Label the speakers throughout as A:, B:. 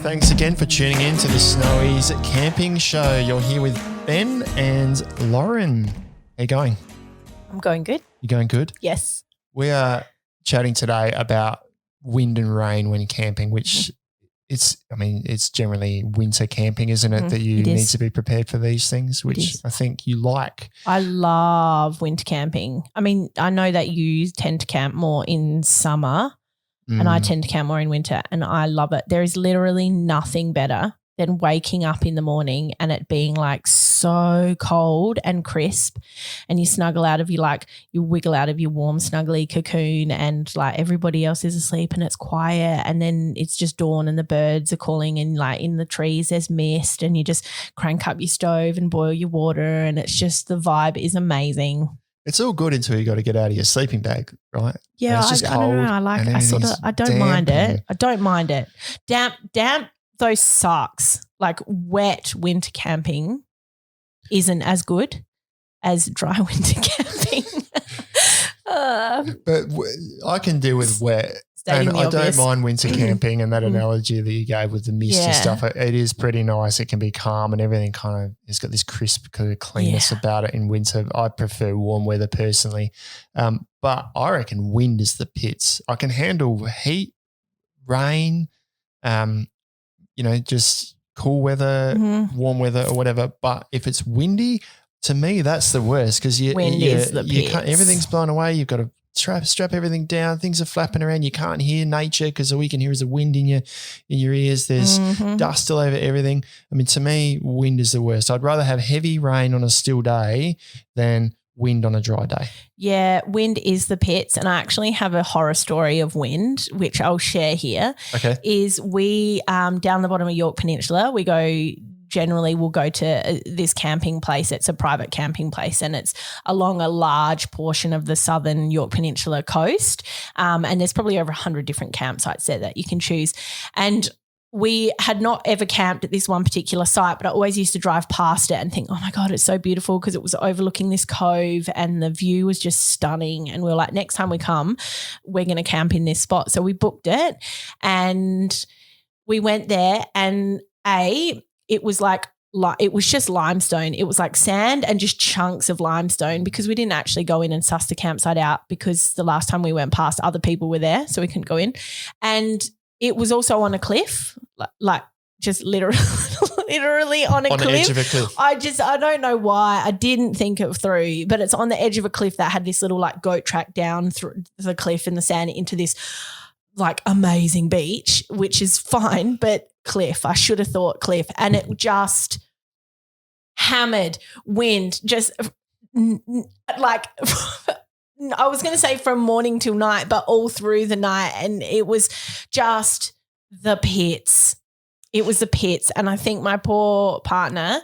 A: Thanks again for tuning in to the Snowies Camping Show. You're here with Ben and Lauren. How you going?
B: I'm going good.
A: You going good?
B: Yes.
A: We are chatting today about wind and rain when camping, which it's generally winter camping, isn't it? That you need to be prepared for these things, which I think you like.
B: I love winter camping. I mean, I know that you tend to camp more in summer and I tend to camp more in winter, and I love it. There is literally nothing better than waking up in the morning and it being like so cold and crisp, and you snuggle out of you wiggle out of your warm snuggly cocoon, and like everybody else is asleep and it's quiet, and then it's just dawn and the birds are calling, and like in the trees there's mist, and you just crank up your stove and boil your water, and it's just, the vibe is amazing.
A: It's all good until you got to get out of your sleeping bag, right?
B: Yeah,
A: it's just cold.
B: I don't know. I don't mind it. I don't mind it. Damp. Those sucks. Like wet winter camping isn't as good as dry winter camping.
A: But I can deal with wet. And I don't mind winter camping, and that analogy that you gave with the mist and stuff, it is pretty nice. It can be calm and everything kind of, it's got this crisp kind of cleanness about it in winter. I prefer warm weather personally. But I reckon wind is the pits. I can handle heat, rain, just cool weather, warm weather or whatever. But if it's windy, to me, that's the worst, because everything's blown away. You've got to strap everything down. Things are flapping around. You can't hear nature because all you can hear is the wind in your ears. There's dust all over everything. I mean, to me, wind is the worst. I'd rather have heavy rain on a still day than wind on a dry day.
B: Yeah, wind is the pits, and I actually have a horror story of wind, which I'll share here.
A: Okay.
B: Is we down the bottom of York Peninsula, we'll go to this camping place. It's a private camping place, and it's along a large portion of the southern York Peninsula coast, and there's probably over 100 different campsites there that you can choose. And we had not ever camped at this one particular site, but I always used to drive past it and think, oh my God, it's so beautiful, because it was overlooking this cove and the view was just stunning. And we were like, next time we come, we're going to camp in this spot. So we booked it and we went there, and it was it was just limestone. It was like sand and just chunks of limestone, because we didn't actually go in and suss the campsite out, because the last time we went past, other people were there, so we couldn't go in. And it was also on a cliff, like just literally on a cliff.
A: On the edge of a cliff.
B: I don't know why. I didn't think it through, but it's on the edge of a cliff that had this little like goat track down through the cliff in the sand into this like amazing beach, which is fine, but cliff. I should have thought cliff. And it just hammered wind, just like I was going to say from morning till night, but all through the night. And it was just the pits. It was the pits. And I think my poor partner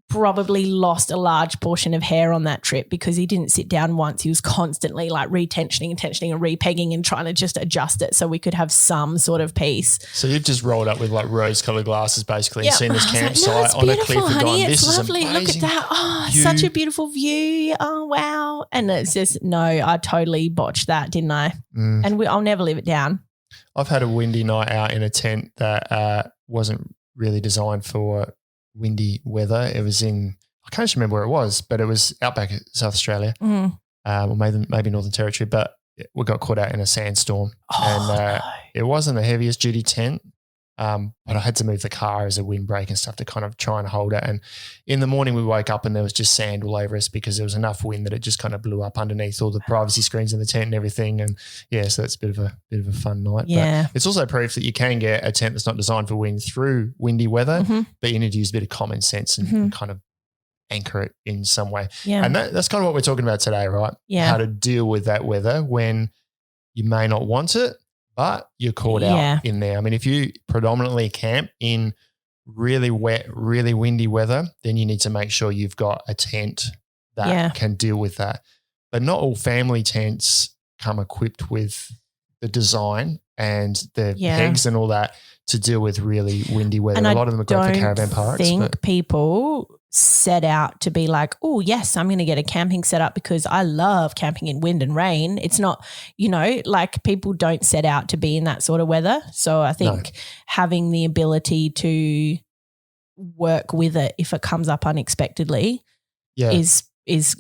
B: probably lost a large portion of hair on that trip, because he didn't sit down once. He was constantly like retensioning and tensioning and repegging and trying to just adjust it so we could have some sort of peace.
A: So you've just rolled up with like rose-coloured glasses basically and seen this campsite
B: on
A: a cliff and gone,
B: it's
A: this
B: lovely.
A: is amazing.
B: Look at that. Oh, such a beautiful view. Oh, wow. And it's just, no, I totally botched that, didn't I? And I'll never live it down.
A: I've had a windy night out in a tent that wasn't really designed for windy weather. It was I can't remember where it was, but it was outback South Australia, or maybe Northern Territory, but we got caught out in a sandstorm. It wasn't the heaviest duty tent, but I had to move the car as a windbreak and stuff to kind of try and hold it. And in the morning we woke up and there was just sand all over us, because there was enough wind that it just kind of blew up underneath all the privacy screens in the tent and everything. And yeah, so it's a bit of a fun night.
B: Yeah.
A: But it's also proof that you can get a tent that's not designed for wind through windy weather, but you need to use a bit of common sense and kind of anchor it in some way.
B: Yeah.
A: And that's kind of what we're talking about today, right?
B: Yeah.
A: How to deal with that weather when you may not want it, but you're caught out in there. I mean, if you predominantly camp in really wet, really windy weather, then you need to make sure you've got a tent that can deal with that. But not all family tents come equipped with the design and the pegs and all that to deal with really windy weather.
B: And
A: a lot of them are great for caravan parks.
B: I think people set out to be like, oh, yes, I'm going to get a camping setup because I love camping in wind and rain. It's not, like people don't set out to be in that sort of weather. So I think having the ability to work with it if it comes up unexpectedly is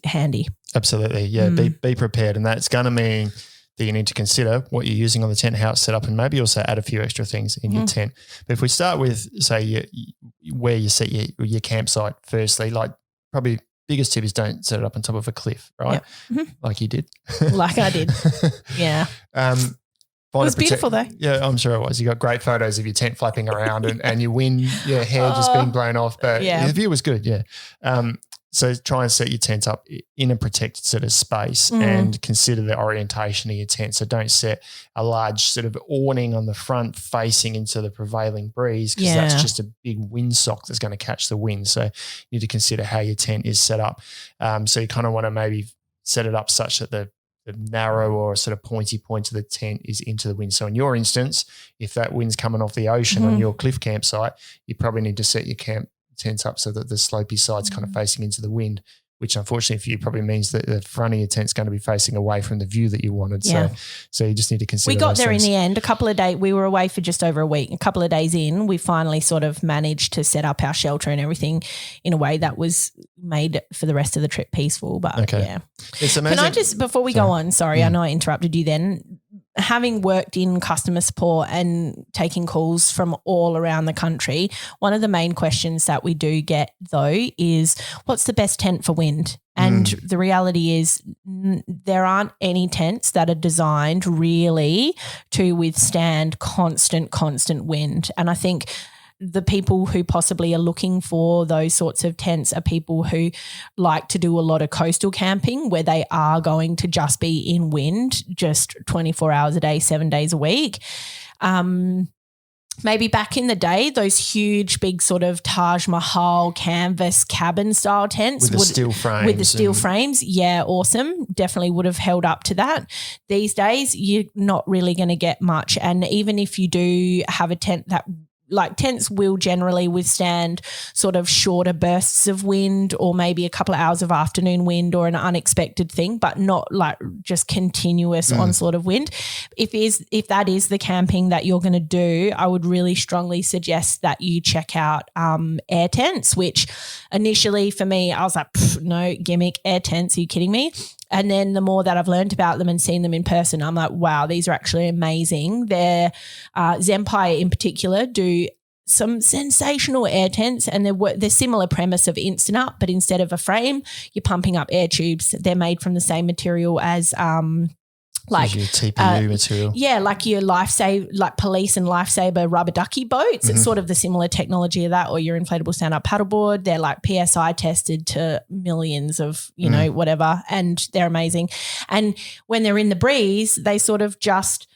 B: handy.
A: Absolutely. Yeah. Be prepared. And that's going to mean that you need to consider what you're using on the tent, how it's set up, and maybe also add a few extra things in your tent. But if we start with, say, where you set your campsite firstly, like probably biggest tip is don't set it up on top of a cliff, right?
B: Yep.
A: Like you did.
B: Like I did. Yeah. It was beautiful though.
A: Yeah, I'm sure it was. You got great photos of your tent flapping around and your hair just being blown off. But the view was good, yeah. So try and set your tent up in a protected sort of space and consider the orientation of your tent. So don't set a large sort of awning on the front facing into the prevailing breeze because that's just a big windsock that's going to catch the wind. So you need to consider how your tent is set up. So you kind of want to maybe set it up such that the narrow or sort of pointy point of the tent is into the wind. So in your instance, if that wind's coming off the ocean on your cliff campsite, you probably need to set your tent up so that the slopey side's kind of facing into the wind, which unfortunately for you probably means that the front of your tent's going to be facing away from the view that you wanted. Yeah. So you just need to consider.
B: We got there
A: things.
B: In the end. A couple of days, we were away for just over a week. A couple of days in, we finally sort of managed to set up our shelter and everything in a way that was made for the rest of the trip peaceful. But
A: it's amazing.
B: Can I just, before we go on, sorry, I know I interrupted you then. Having worked in customer support and taking calls from all around the country, one of the main questions that we do get though is what's the best tent for wind? And the reality is there aren't any tents that are designed really to withstand constant wind. And I think the people who possibly are looking for those sorts of tents are people who like to do a lot of coastal camping where they are going to just be in wind just 24 hours a day, 7 days a week. Maybe back in the day, those huge, big sort of Taj Mahal canvas cabin style tents.
A: With the steel frames.
B: With the steel frames. Yeah, awesome. Definitely would have held up to that. These days, you're not really going to get much. And even if you do have a tent that like tents will generally withstand sort of shorter bursts of wind or maybe a couple of hours of afternoon wind or an unexpected thing, but not like just continuous onslaught of wind. If that is the camping that you're going to do, I would really strongly suggest that you check out air tents, which initially for me, I was like, no gimmick, air tents, are you kidding me? And then the more that I've learned about them and seen them in person, I'm like, wow, these are actually amazing. They're Zempire in particular do some sensational air tents, and they're similar premise of instant up, but instead of a frame, you're pumping up air tubes. They're made from the same material as like
A: your TPU material.
B: Yeah, like your police and lifesaver rubber ducky boats. It's sort of the similar technology of that, or your inflatable stand-up paddleboard. They're like PSI tested to millions of, whatever, and they're amazing. And when they're in the breeze, they sort of just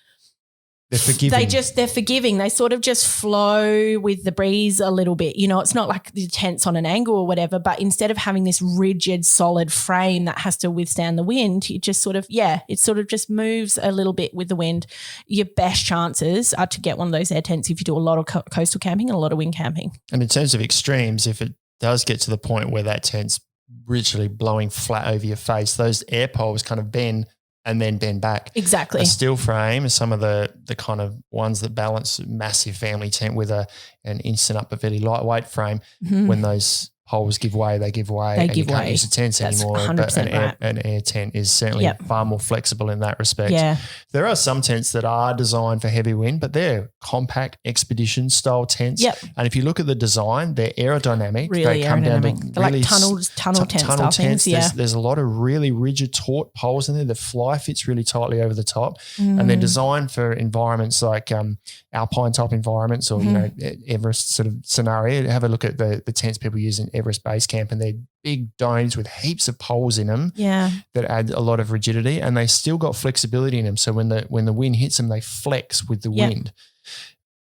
A: they're forgiving.
B: They're forgiving. They sort of just flow with the breeze a little bit. It's not like the tent's on an angle or whatever, but instead of having this rigid, solid frame that has to withstand the wind, it just sort of just moves a little bit with the wind. Your best chances are to get one of those air tents if you do a lot of coastal camping and a lot of wind camping.
A: And in terms of extremes, if it does get to the point where that tent's literally blowing flat over your face, those air poles kind of bend and then bend back.
B: Exactly.
A: A steel frame is some of the kind of ones that balance a massive family tent with an instant up, a very lightweight frame. When those poles give way, they give way. You can't use the tents anymore.
B: 100%
A: but an air tent is certainly far more flexible in that respect.
B: Yeah.
A: There are some tents that are designed for heavy wind, but they're compact expedition style tents.
B: Yep.
A: And if you look at the design, they're aerodynamic.
B: Really
A: they come
B: aerodynamic.
A: down to
B: they're
A: really
B: like tunnel tent style things. Yeah.
A: There's a lot of really rigid taut poles in there. The fly fits really tightly over the top, and they're designed for environments like alpine type environments or Everest sort of scenario. Have a look at the tents people use in Everest Base Camp, and they're big domes with heaps of poles in them that add a lot of rigidity, and they still got flexibility in them. So when the wind hits them, they flex with the wind.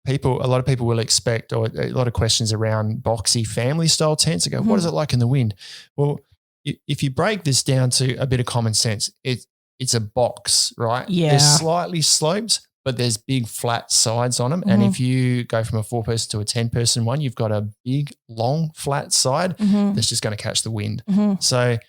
A: A lot of people will expect, or a lot of questions around boxy family style tents. They go, what is it like in the wind? Well, if you break this down to a bit of common sense, it's a box, right?
B: Yeah.
A: They're slightly sloped, but there's big flat sides on them. And if you go from a 4-person to a 10-person one, you've got a big, long, flat side that's just going to catch the wind. So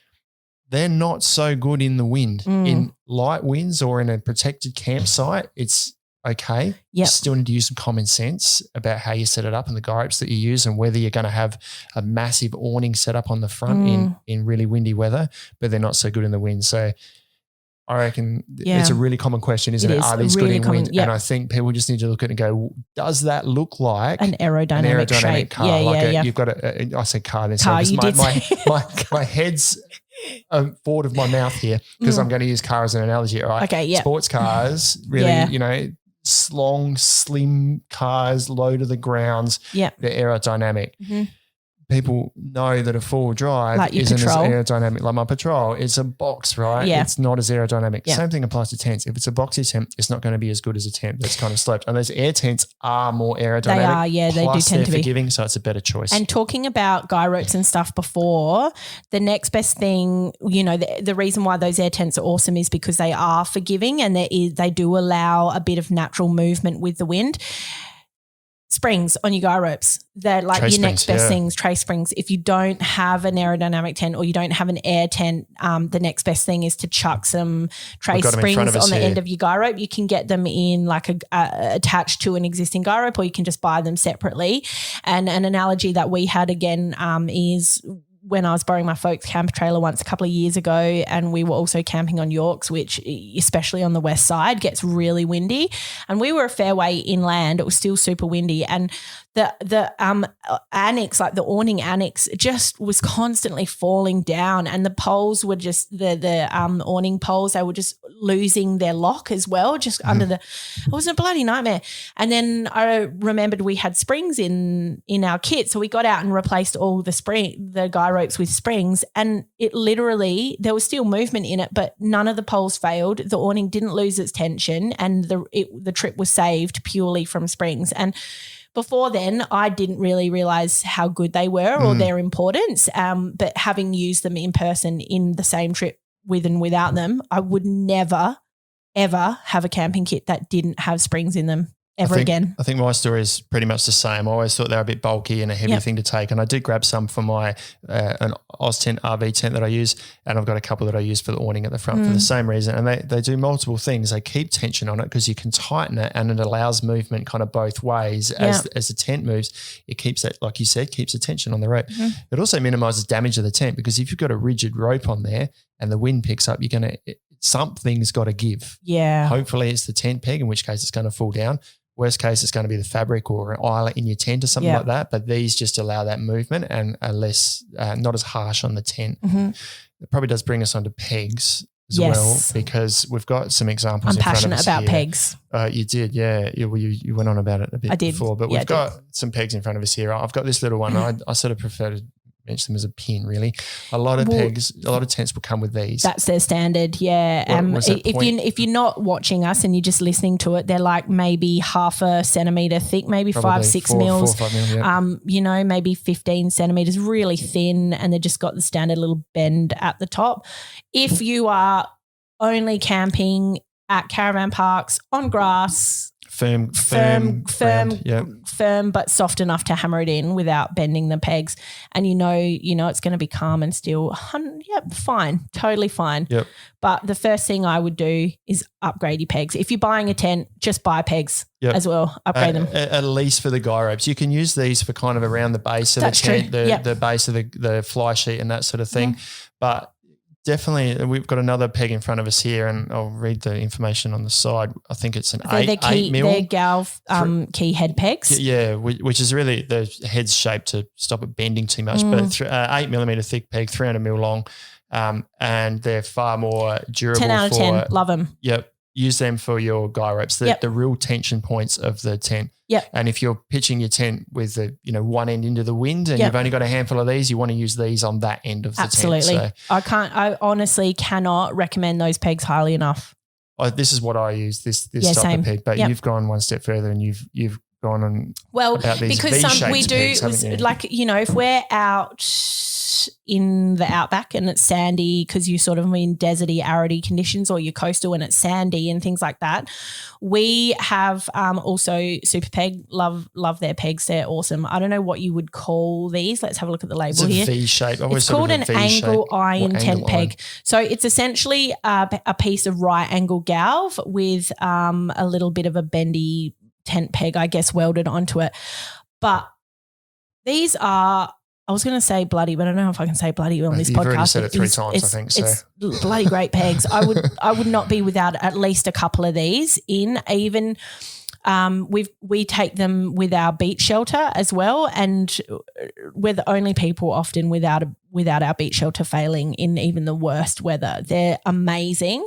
A: they're not so good in the wind. In light winds or in a protected campsite, it's okay. You still need to use some common sense about how you set it up and the guy ropes that you use and whether you're going to have a massive awning set up on the front in really windy weather, but they're not so good in the wind. So I reckon it's a really common question, isn't it? Are these really good in wind? And I think people just need to look at it and go, does that look like
B: an aerodynamic shape?
A: Car? You've got I said car.
B: Car, you did
A: my head's forward of my mouth here because I'm going to use car as an analogy, right?
B: Okay,
A: Sports cars, really, long, slim cars, low to the grounds. They're aerodynamic. People know that a four-wheel drive
B: like
A: isn't
B: Patrol.
A: as aerodynamic. Like my Patrol, it's a box, right? It's not as aerodynamic. Same thing applies to tents. If it's a boxy tent, it's not going to be as good as a tent that's kind of sloped. And those air tents are more aerodynamic.
B: They are, they do tend to be
A: forgiving, so it's a better choice.
B: And talking about guy ropes and stuff before, the next best thing, the reason why those air tents are awesome is because they are forgiving and they do allow a bit of natural movement with the wind. Springs on your guy ropes. They're like
A: tray
B: your
A: springs,
B: next best things, tray springs. If you don't have an aerodynamic tent or you don't have an air tent, the next best thing is to chuck some tray springs on the end of your guy rope. You can get them in like attached to an existing guy rope or you can just buy them separately. And an analogy that we had again is when I was borrowing my folks' camper trailer once a couple of years ago and we were also camping on Yorks, which especially on the west side gets really windy. And we were a fair way inland. It was still super windy. And the annex, like the awning annex, just was constantly falling down and the poles were just the awning poles, they were just losing their lock as well, just under it was a bloody nightmare. And then I remembered we had springs in our kit. So we got out and replaced all the guy ropes with springs and it literally, there was still movement in it, but none of the poles failed. The awning didn't lose its tension and the trip was saved purely from springs. And before then, I didn't really realise how good they were or their importance, but having used them in person in the same trip with and without them, I would never, ever have a camping kit that didn't have springs in them again.
A: I think my story is pretty much the same. I always thought they were a bit bulky and a heavy thing to take, and I did grab some for my an Oz tent RV tent that I use, and I've got a couple that I use for the awning at the front for the same reason. And they do multiple things. They keep tension on it because you can tighten it, and it allows movement kind of both ways as the tent moves. It keeps that, like you said, keeps the tension on the rope. It also minimises damage of the tent because if you've got a rigid rope on there and the wind picks up, something's got to give.
B: Yeah.
A: Hopefully it's the tent peg, in which case it's going to fall down. Worst case, it's going to be the fabric or an eyelet in your tent or something like that. But these just allow that movement and are less, not as harsh on the tent. It probably does bring us onto pegs as well, because we've got some examples in front of us.
B: I'm passionate about pegs.
A: You did, yeah. You went on about it a bit before, but we've got some pegs in front of us here. I've got this little one. I sort of prefer to mention them as a pin, really. A lot of pegs, a lot of tents will come with these.
B: That's their standard, yeah. If you're not watching us and you're just listening to it, they're like maybe half a centimetre thick, maybe
A: probably
B: 5-6 mils.
A: 4 or 5 mil, yeah.
B: Maybe 15 centimetres, really thin, and they've just got the standard little bend at the top. If you are only camping at caravan parks on grass, firm, but soft enough to hammer it in without bending the pegs, and you know it's going to be calm and still. Fine, totally fine.
A: Yep.
B: But the first thing I would do is upgrade your pegs. If you're buying a tent, just buy pegs as well. Upgrade them.
A: At least for the guy ropes, you can use these for kind of around the base of the tent, the base of the fly sheet and that sort of thing. But definitely, we've got another peg in front of us here, and I'll read the information on the side. I think it's an 8 mil.
B: They're Gal key head pegs.
A: Yeah, which is really the head's shaped to stop it bending too much. But 8 millimeter thick peg, 300 mil long, and they're far more durable.
B: 10 out of 10, love them.
A: Yep. Use them for your guy ropes, the real tension points of the tent.
B: Yep.
A: And if you're pitching your tent with the one end into the wind and you've only got a handful of these, you want to use these on that end of the tent.
B: Absolutely. So, I honestly cannot recommend those pegs highly enough.
A: This is what I use, this type of peg, but you've gone one step further and you've gone on
B: well,
A: about these
B: because we do
A: pegs, haven't you?
B: like, if we're out in the outback and it's sandy, because you sort of mean deserty, arity conditions, or you're coastal and it's sandy and things like that. We have also Super Peg. Love their pegs. They're awesome. I don't know what you would call these. Let's have a look at the label here.
A: It's a V-shape.
B: It's called an angle iron tent peg. So it's essentially a piece of right angle galv with a little bit of a bendy tent peg, I guess, welded onto it. But these are, I was going to say bloody, but I don't know if I can say bloody on this podcast.
A: You've already said it 3 times, I think. So
B: it's bloody great pegs. I would not be without at least a couple of these in. Even we take them with our beach shelter as well, and we're the only people often without our beach shelter failing in even the worst weather. They're amazing.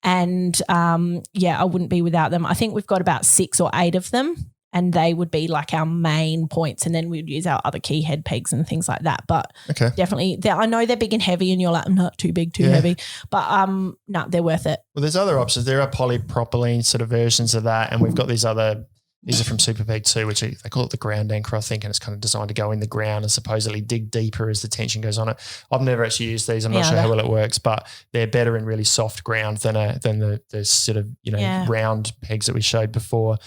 B: And, I wouldn't be without them. I think we've got about 6 or 8 of them, and they would be like our main points, and then we'd use our other key head pegs and things like that. But definitely, I know they're big and heavy, and you're like, not too big, too heavy. But no, they're worth it.
A: Well, there's other options. There are polypropylene sort of versions of that, and we've got these other – these are from Super Peg too, which they call it the ground anchor, I think, and it's kind of designed to go in the ground and supposedly dig deeper as the tension goes on it. I've never actually used these. I'm not sure how well it works, but they're better in really soft ground than the sort of round pegs that we showed before.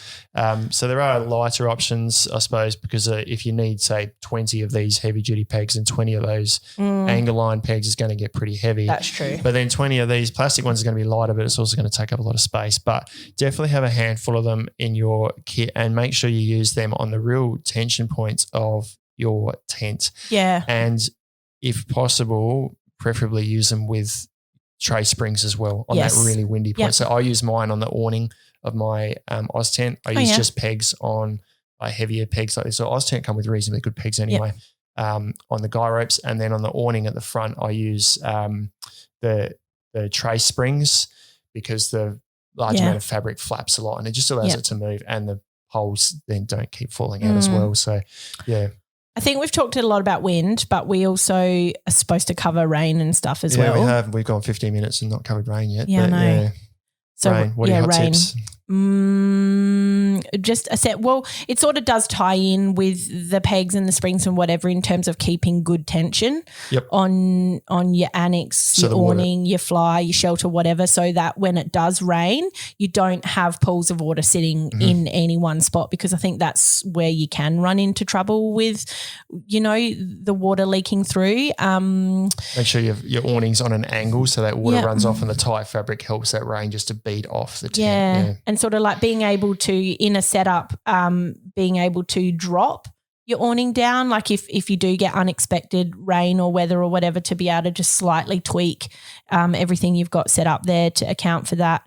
A: So there are lighter options, I suppose, because if you need, say, 20 of these heavy duty pegs and 20 of those angle iron pegs is going to get pretty heavy.
B: That's true.
A: But then 20 of these plastic ones are going to be lighter, but it's also going to take up a lot of space. But definitely have a handful of them in your kit, and make sure you use them on the real tension points of your tent. Yeah. And if possible, preferably use them with tray springs as well on that really windy point. Yep. So I use mine on the awning of my Oz tent. I use just pegs on heavier pegs like this. So Oz tent come with reasonably good pegs anyway. On the guy ropes, and then on the awning at the front, I use the tray springs, because the large amount of fabric flaps a lot, and it just allows it to move, and the poles then don't keep falling out as well. So,
B: I think we've talked a lot about wind, but we also are supposed to cover rain and stuff as well.
A: Yeah, we have. We've gone 15 minutes and not covered rain yet.
B: Yeah,
A: but
B: I know. So,
A: rain. What are your hot
B: rain.
A: tips?
B: Just a set. Well, it sort of does tie in with the pegs and the springs and whatever in terms of keeping good tension on your annex, your awning, your fly, your shelter, whatever, so that when it does rain, you don't have pools of water sitting in any one spot, because I think that's where you can run into trouble with, the water leaking through.
A: Make sure your awning's on an angle so that water runs off, and the tight fabric helps that rain just to beat off the tent. Yeah.
B: And sort of like being able to, in a setup, being able to drop your awning down, like if you do get unexpected rain or weather or whatever, to be able to just slightly tweak everything you've got set up there to account for that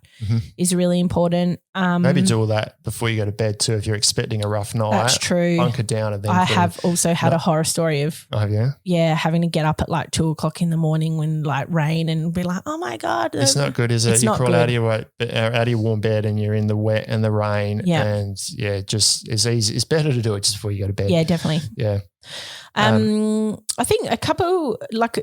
B: is really important.
A: Maybe do all that before you go to bed too, if you're expecting a rough night.
B: That's true.
A: Bunker down. And then
B: I have also had a horror story of having to get up at like 2:00 in the morning when like rain, and be like, oh my God.
A: It's not good, is it? You crawl out of your warm bed and you're in the wet and the rain, and just it's easy. It's better to do it just before you go to bed.
B: Yeah, definitely.
A: Yeah.
B: I think a couple, like,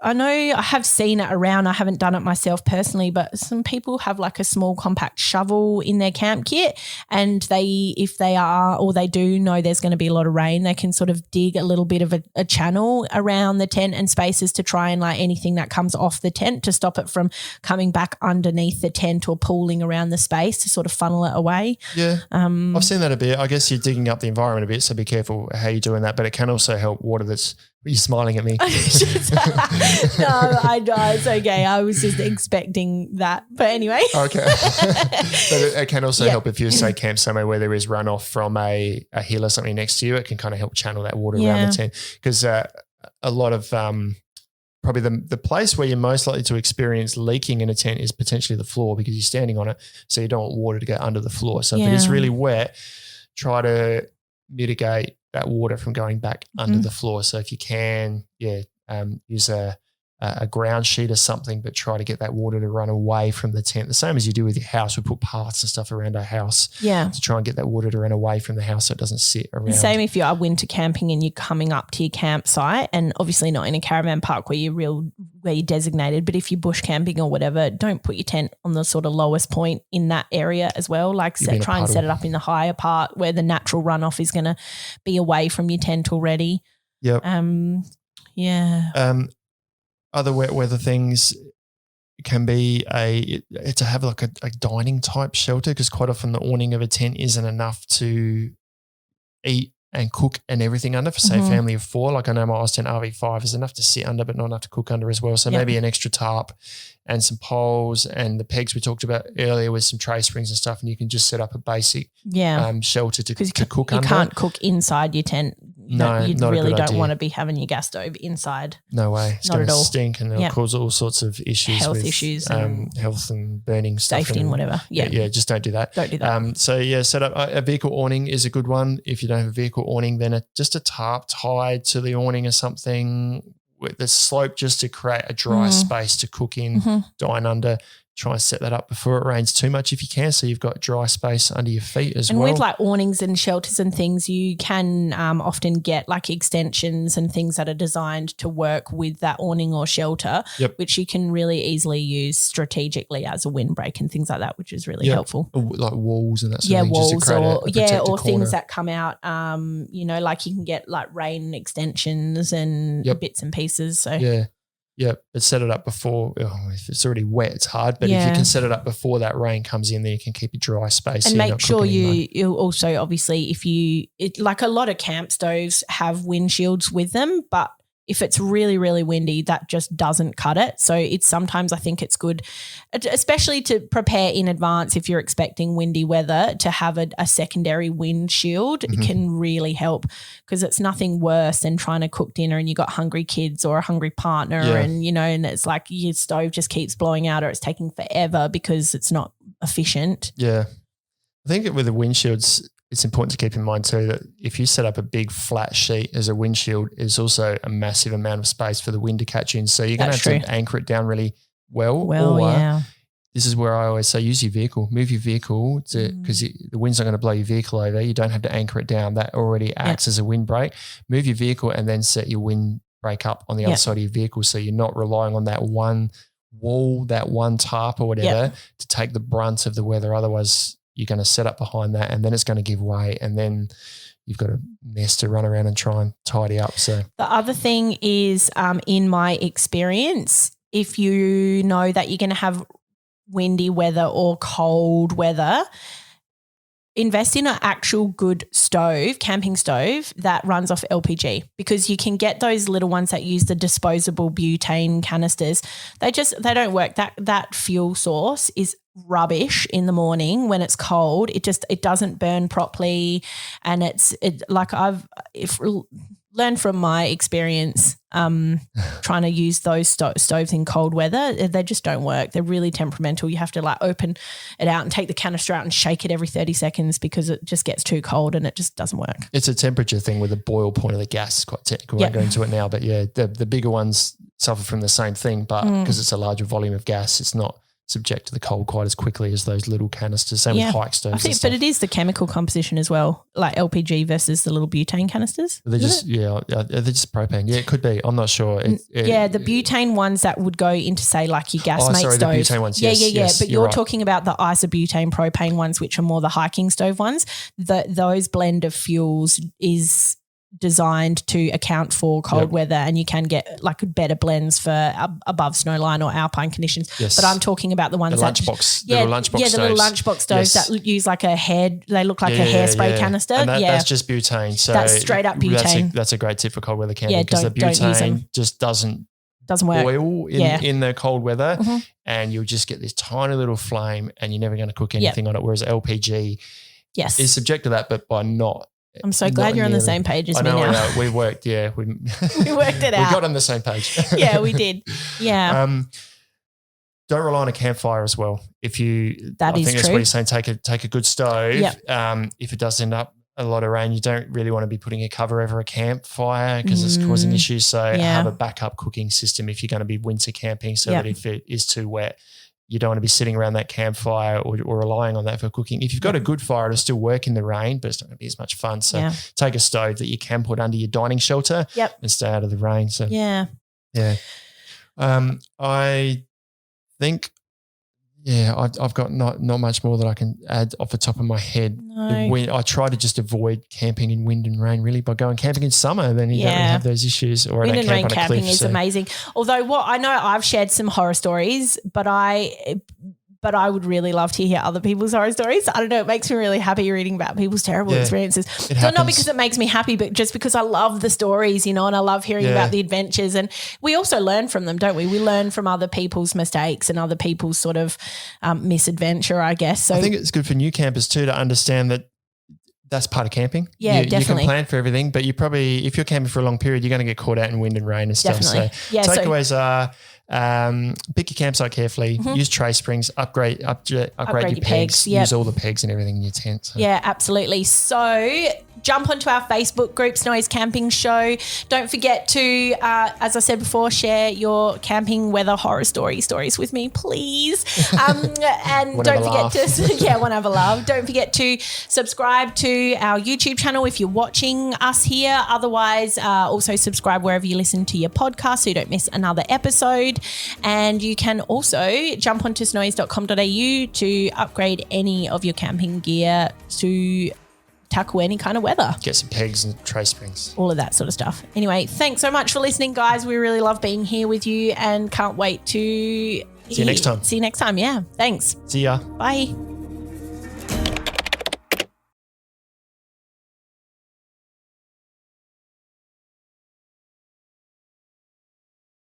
B: I know I have seen it around. I haven't done it myself personally, but some people have like a small compact shovel in their camp kit, and if they do know there's going to be a lot of rain, they can sort of dig a little bit of a channel around the tent and spaces to try and like anything that comes off the tent to stop it from coming back underneath the tent or pooling around the space, to sort of funnel it away. Yeah.
A: I've seen that a bit. I guess you're digging up the environment a bit, so be careful how you're doing that, but it can also help water that's – you're smiling at me.
B: No, I know. It's okay. I was just expecting that. But anyway.
A: Okay. But it can also help if you, say, camp somewhere where there is runoff from a hill or something next to you. It can kind of help channel that water around the tent. Because a lot of probably the place where you're most likely to experience leaking in a tent is potentially the floor, because you're standing on it, so you don't want water to go under the floor. So if it is really wet, try to mitigate that water from going back under the floor. So if you can, use a a ground sheet or something, but try to get that water to run away from the tent. The same as you do with your house. We put parts and stuff around our house to try and get that water to run away from the house so it doesn't sit around.
B: Same if you are winter camping and you're coming up to your campsite, and obviously not in a caravan park where you're designated, but if you're bush camping or whatever, don't put your tent on the sort of lowest point in that area as well. Like try and set it up in the higher part where the natural runoff is going to be away from your tent already.
A: Yep. Other wet weather things can be to have like a dining type shelter, because quite often the awning of a tent isn't enough to eat and cook and everything under for, say, a family of 4. Like I know my ice tent RV5 is enough to sit under but not enough to cook under as well. So maybe an extra tarp and some poles and the pegs we talked about earlier with some tray springs and stuff, and you can just set up a basic shelter to cook under. You
B: can't cook inside your tent.
A: No,
B: you
A: not
B: really
A: a good
B: don't
A: idea.
B: want to be having your gas stove inside.
A: No way. It's going to stink and it'll cause all sorts of issues.
B: Health issues.
A: Health and burning stuff.
B: Safety and whatever. Yeah,
A: just don't do that.
B: Don't do that.
A: Set up a vehicle awning is a good one. If you don't have a vehicle awning, then just a tarp tied to the awning or something with the slope just to create a dry space to cook in, dine under. Try and set that up before it rains too much if you can, so you've got dry space under your feet as well.
B: And with like awnings and shelters and things, you can often get like extensions and things that are designed to work with that awning or shelter, which you can really easily use strategically as a windbreak and things like that, which is really helpful.
A: Like walls and that sort of thing. Walls
B: or things that come out, like you can get like rain extensions and bits and pieces. So
A: yeah, but set it up before. If it's already wet, it's hard. But if you can set it up before that rain comes in, then you can keep a dry space.
B: And make sure you also, obviously, like a lot of camp stoves have windshields with them, but if it's really, really windy, that just doesn't cut it. So sometimes I think it's good, especially to prepare in advance if you're expecting windy weather, to have a secondary windshield. It can really help, because it's nothing worse than trying to cook dinner and you got hungry kids or a hungry partner and it's like your stove just keeps blowing out or it's taking forever because it's not efficient.
A: Yeah. I think with the windshields, it's important to keep in mind too that if you set up a big flat sheet as a windshield, it's also a massive amount of space for the wind to catch in. So you're going to have to anchor it down really well. This is where I always say use your vehicle, move your vehicle because the wind's not going to blow your vehicle over. You don't have to anchor it down. That already acts as a windbreak. Move your vehicle and then set your windbreak up on the other side of your vehicle, so you're not relying on that one wall, that one tarp or whatever to take the brunt of the weather. Otherwise, you're going to set up behind that and then it's going to give way, and then you've got a mess to run around and try and tidy up. So
B: the other thing is, in my experience, if you know that you're going to have windy weather or cold weather, invest in an actual good stove, camping stove that runs off LPG, because you can get those little ones that use the disposable butane canisters. They don't work. That fuel source is rubbish in the morning when it's cold. It doesn't burn properly, and I've learned from my experience trying to use those stoves in cold weather. They just don't work. They're really temperamental. You have to like open it out and take the canister out and shake it every 30 seconds because it just gets too cold and it just doesn't work.
A: It's a temperature thing with the boil point of the gas. It's quite technical. I won't go into it now, but the bigger ones suffer from the same thing, but because it's a larger volume of gas, it's not subject to the cold quite as quickly as those little canisters. Same with hike stoves. I think,
B: but it is the chemical composition as well, like LPG versus the little butane canisters.
A: They're just propane. Yeah, it could be. I'm not sure.
B: The butane ones that would go into, say, like your gas mate stove.
A: The butane ones. Yes,
B: but you're talking about the isobutane propane ones, which are more the hiking stove ones. Those blend of fuels is designed to account for cold weather, and you can get like better blends for above snowline or alpine conditions. Yes. But I'm talking about the ones
A: the little lunchbox stoves
B: that use like a hair. They look like a hairspray canister.
A: And that's just butane. So
B: that's straight up butane.
A: That's a great tip for cold weather camping, because the butane just doesn't
B: work.
A: Boil in the cold weather, and you'll just get this tiny little flame, and you're never going to cook anything on it. Whereas LPG is subject to that, but by not.
B: I'm so glad you're on the same page as me now.
A: I know. We worked, we
B: worked it out.
A: We got on the same page.
B: Yeah, we did. Yeah.
A: Don't rely on a campfire as well. I think that's what you're saying. Take a good stove. Yep. If it does end up a lot of rain, you don't really want to be putting a cover over a campfire because it's causing issues. So have a backup cooking system if you're going to be winter camping, so that if it is too wet, you don't want to be sitting around that campfire or relying on that for cooking. If you've got a good fire, it'll still work in the rain, but it's not going to be as much fun. So take a stove that you can put under your dining shelter and stay out of the rain. So I think I've got not much more that I can add off the top of my head.
B: No.
A: I try to just avoid camping in wind and rain really by going camping in summer. Then you don't really have those issues. Or
B: wind
A: I don't
B: and rain
A: camp on a
B: camping
A: cliff,
B: is amazing. Although what I know, I've shared some horror stories, but I would really love to hear other people's horror stories. I don't know. It makes me really happy reading about people's terrible experiences. So not because it makes me happy, but just because I love the stories, and I love hearing about the adventures. And we also learn from them, don't we? We learn from other people's mistakes and other people's sort of misadventure, I guess. So
A: I think it's good for new campers too to understand that that's part of camping.
B: Yeah,
A: you
B: definitely.
A: You can plan for everything, but you probably, if you're camping for a long period, you're going to get caught out in wind and rain and stuff.
B: Definitely.
A: So takeaways are pick your campsite carefully, use tray springs, upgrade your pegs, use all the pegs and everything in your tent. So.
B: Yeah, absolutely. So jump onto our Facebook group, Snowy's Camping Show. Don't forget to, as I said before, share your camping weather horror stories with me, please. And don't forget to, want to have a laugh. Don't forget to subscribe to our YouTube channel if you're watching us here. Otherwise, also subscribe wherever you listen to your podcast so you don't miss another episode. And you can also jump onto snowies.com.au to upgrade any of your camping gear to tackle any kind of weather.
A: Get some pegs and tray springs.
B: All of that sort of stuff. Anyway, thanks so much for listening, guys. We really love being here with you and can't wait to
A: see you next time.
B: See you next time. Yeah. Thanks.
A: See ya.
B: Bye.